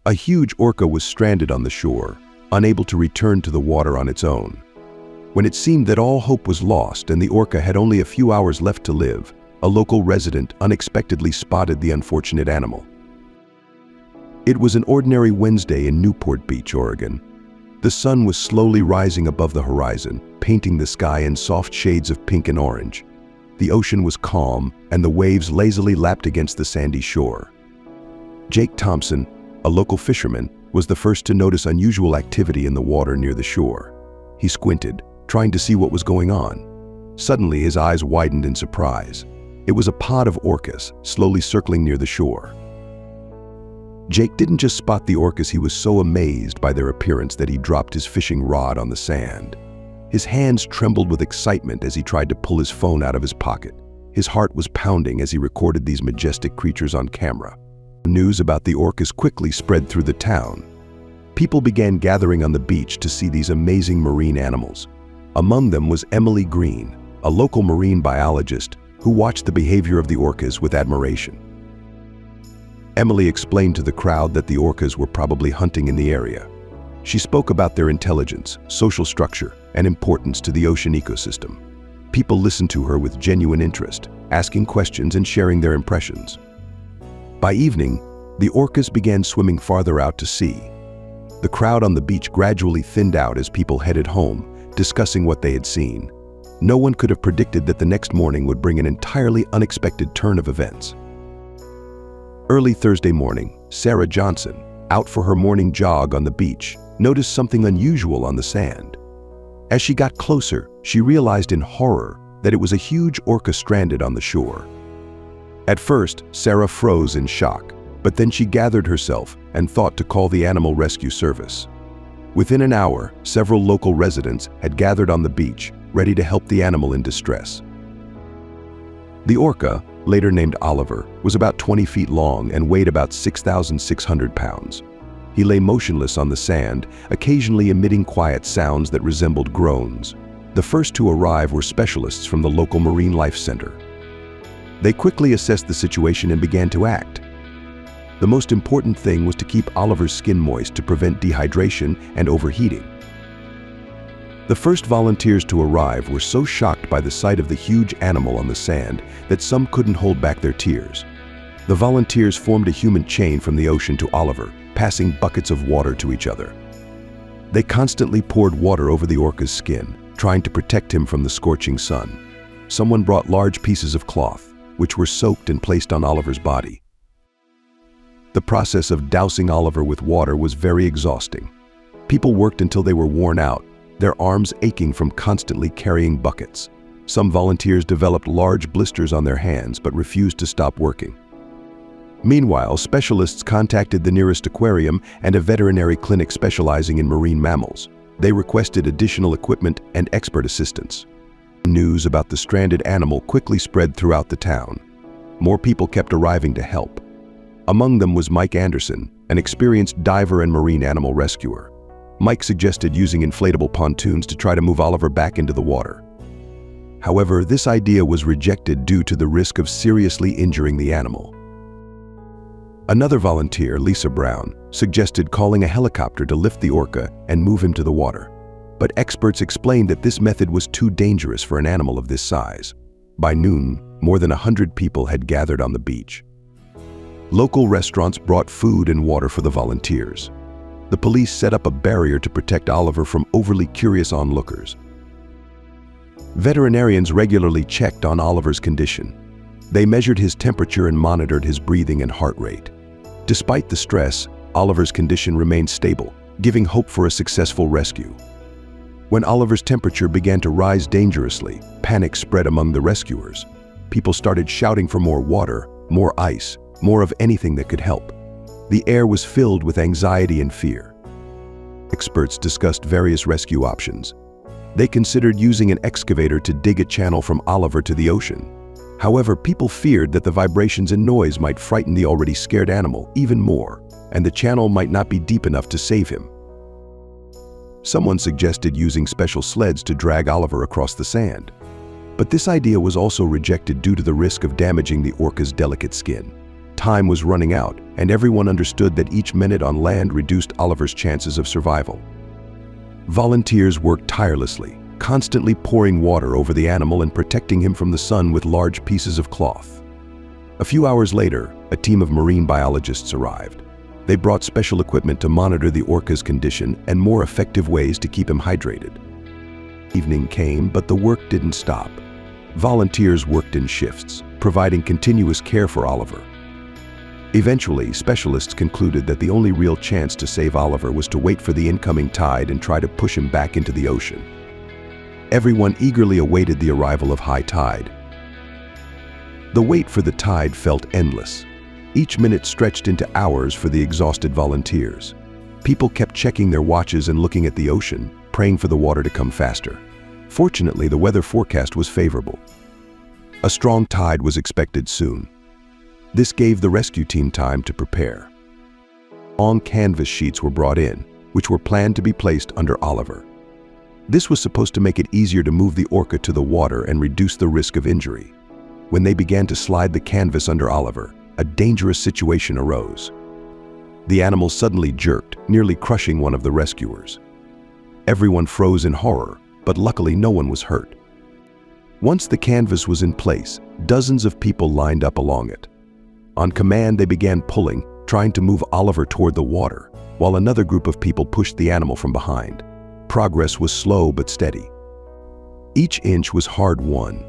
A huge orca was stranded on the shore, unable to return to the water on its own. When it seemed that all hope was lost and the orca had only a few hours left to live, a local resident unexpectedly spotted the unfortunate animal. It was an ordinary Wednesday in Newport Beach, Oregon. The sun was slowly rising above the horizon, painting the sky in soft shades of pink and orange. The ocean was calm, and the waves lazily lapped against the sandy shore. Jake Thompson, a local fisherman, was the first to notice unusual activity in the water near the shore. He squinted, trying to see what was going on. Suddenly, his eyes widened in surprise. It was a pod of orcas, slowly circling near the shore. Jake didn't just spot the orcas, he was so amazed by their appearance that he dropped his fishing rod on the sand. His hands trembled with excitement as he tried to pull his phone out of his pocket. His heart was pounding as he recorded these majestic creatures on camera. News about the orcas quickly spread through the town. People began gathering on the beach to see these amazing marine animals. Among them was Emily Green, a local marine biologist who watched the behavior of the orcas with admiration. Emily explained to the crowd that the orcas were probably hunting in the area. She spoke about their intelligence, social structure, and importance to the ocean ecosystem. People listened to her with genuine interest, asking questions and sharing their impressions. By evening, the orcas began swimming farther out to sea. The crowd on the beach gradually thinned out as people headed home, discussing what they had seen. No one could have predicted that the next morning would bring an entirely unexpected turn of events. Early Thursday morning, Sarah Johnson, out for her morning jog on the beach, noticed something unusual on the sand. As she got closer, she realized in horror that it was a huge orca stranded on the shore. At first, Sarah froze in shock, but then she gathered herself and thought to call the Animal Rescue Service. Within an hour, several local residents had gathered on the beach, ready to help the animal in distress. The orca, later named Oliver, was about 20 feet long and weighed about 6,600 pounds. He lay motionless on the sand, occasionally emitting quiet sounds that resembled groans. The first to arrive were specialists from the local Marine Life Center. They quickly assessed the situation and began to act. The most important thing was to keep Oliver's skin moist to prevent dehydration and overheating. The first volunteers to arrive were so shocked by the sight of the huge animal on the sand that some couldn't hold back their tears. The volunteers formed a human chain from the ocean to Oliver, passing buckets of water to each other. They constantly poured water over the orca's skin, trying to protect him from the scorching sun. Someone brought large pieces of cloth, which were soaked and placed on Oliver's body. The process of dousing Oliver with water was very exhausting. People worked until they were worn out, their arms aching from constantly carrying buckets. Some volunteers developed large blisters on their hands but refused to stop working. Meanwhile, specialists contacted the nearest aquarium and a veterinary clinic specializing in marine mammals. They requested additional equipment and expert assistance. News about the stranded animal quickly spread throughout the town. More people kept arriving to help. Among them was Mike Anderson, an experienced diver and marine animal rescuer. Mike suggested using inflatable pontoons to try to move Oliver back into the water. However, this idea was rejected due to the risk of seriously injuring the animal. Another volunteer, Lisa Brown, suggested calling a helicopter to lift the orca and move him to the water. But experts explained that this method was too dangerous for an animal of this size. By noon, more than 100 people had gathered on the beach. Local restaurants brought food and water for the volunteers. The police set up a barrier to protect Oliver from overly curious onlookers. Veterinarians regularly checked on Oliver's condition. They measured his temperature and monitored his breathing and heart rate. Despite the stress, Oliver's condition remained stable, giving hope for a successful rescue. When Oliver's temperature began to rise dangerously, panic spread among the rescuers. People started shouting for more water, more ice, more of anything that could help. The air was filled with anxiety and fear. Experts discussed various rescue options. They considered using an excavator to dig a channel from Oliver to the ocean. However, people feared that the vibrations and noise might frighten the already scared animal even more, and the channel might not be deep enough to save him. Someone suggested using special sleds to drag Oliver across the sand. But this idea was also rejected due to the risk of damaging the orca's delicate skin. Time was running out, and everyone understood that each minute on land reduced Oliver's chances of survival. Volunteers worked tirelessly, constantly pouring water over the animal and protecting him from the sun with large pieces of cloth. A few hours later, a team of marine biologists arrived. They brought special equipment to monitor the orca's condition and more effective ways to keep him hydrated. Evening came, but the work didn't stop. Volunteers worked in shifts, providing continuous care for Oliver. Eventually, specialists concluded that the only real chance to save Oliver was to wait for the incoming tide and try to push him back into the ocean. Everyone eagerly awaited the arrival of high tide. The wait for the tide felt endless. Each minute stretched into hours for the exhausted volunteers. People kept checking their watches and looking at the ocean, praying for the water to come faster. Fortunately, the weather forecast was favorable. A strong tide was expected soon. This gave the rescue team time to prepare. Long canvas sheets were brought in, which were planned to be placed under Oliver. This was supposed to make it easier to move the orca to the water and reduce the risk of injury. When they began to slide the canvas under Oliver, a dangerous situation arose. The animal suddenly jerked, nearly crushing one of the rescuers. Everyone froze in horror, but luckily no one was hurt. Once the canvas was in place, dozens of people lined up along it. On command, they began pulling, trying to move Oliver toward the water, while another group of people pushed the animal from behind. Progress was slow but steady. Each inch was hard-won.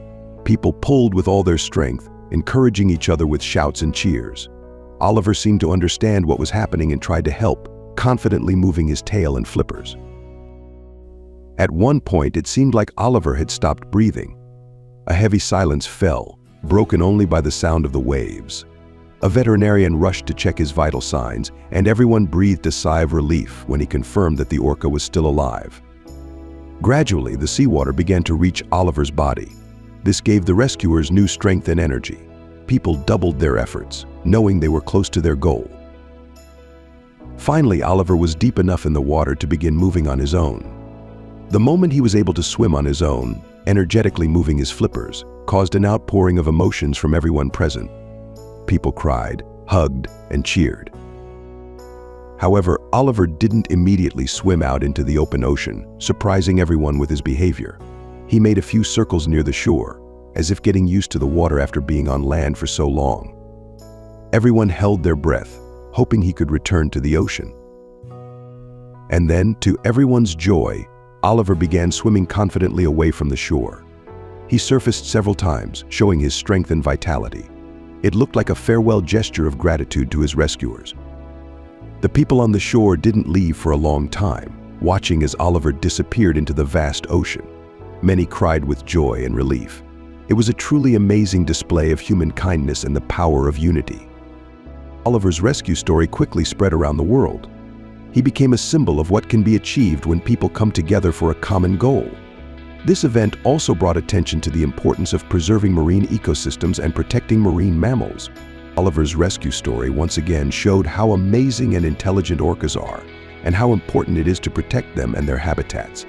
People pulled with all their strength, encouraging each other with shouts and cheers. Oliver seemed to understand what was happening and tried to help, confidently moving his tail and flippers. At one point, it seemed like Oliver had stopped breathing. A heavy silence fell, broken only by the sound of the waves. A veterinarian rushed to check his vital signs, and everyone breathed a sigh of relief when he confirmed that the orca was still alive. Gradually, the seawater began to reach Oliver's body. This gave the rescuers new strength and energy. People doubled their efforts, knowing they were close to their goal. Finally, Oliver was deep enough in the water to begin moving on his own. The moment he was able to swim on his own, energetically moving his flippers, caused an outpouring of emotions from everyone present. People cried, hugged, and cheered. However, Oliver didn't immediately swim out into the open ocean, surprising everyone with his behavior. He made a few circles near the shore, as if getting used to the water after being on land for so long. Everyone held their breath, hoping he could return to the ocean. And then, to everyone's joy, Oliver began swimming confidently away from the shore. He surfaced several times, showing his strength and vitality. It looked like a farewell gesture of gratitude to his rescuers. The people on the shore didn't leave for a long time, watching as Oliver disappeared into the vast ocean. Many cried with joy and relief. It was a truly amazing display of human kindness and the power of unity. Oliver's rescue story quickly spread around the world. He became a symbol of what can be achieved when people come together for a common goal. This event also brought attention to the importance of preserving marine ecosystems and protecting marine mammals. Oliver's rescue story once again showed how amazing and intelligent orcas are, and how important it is to protect them and their habitats.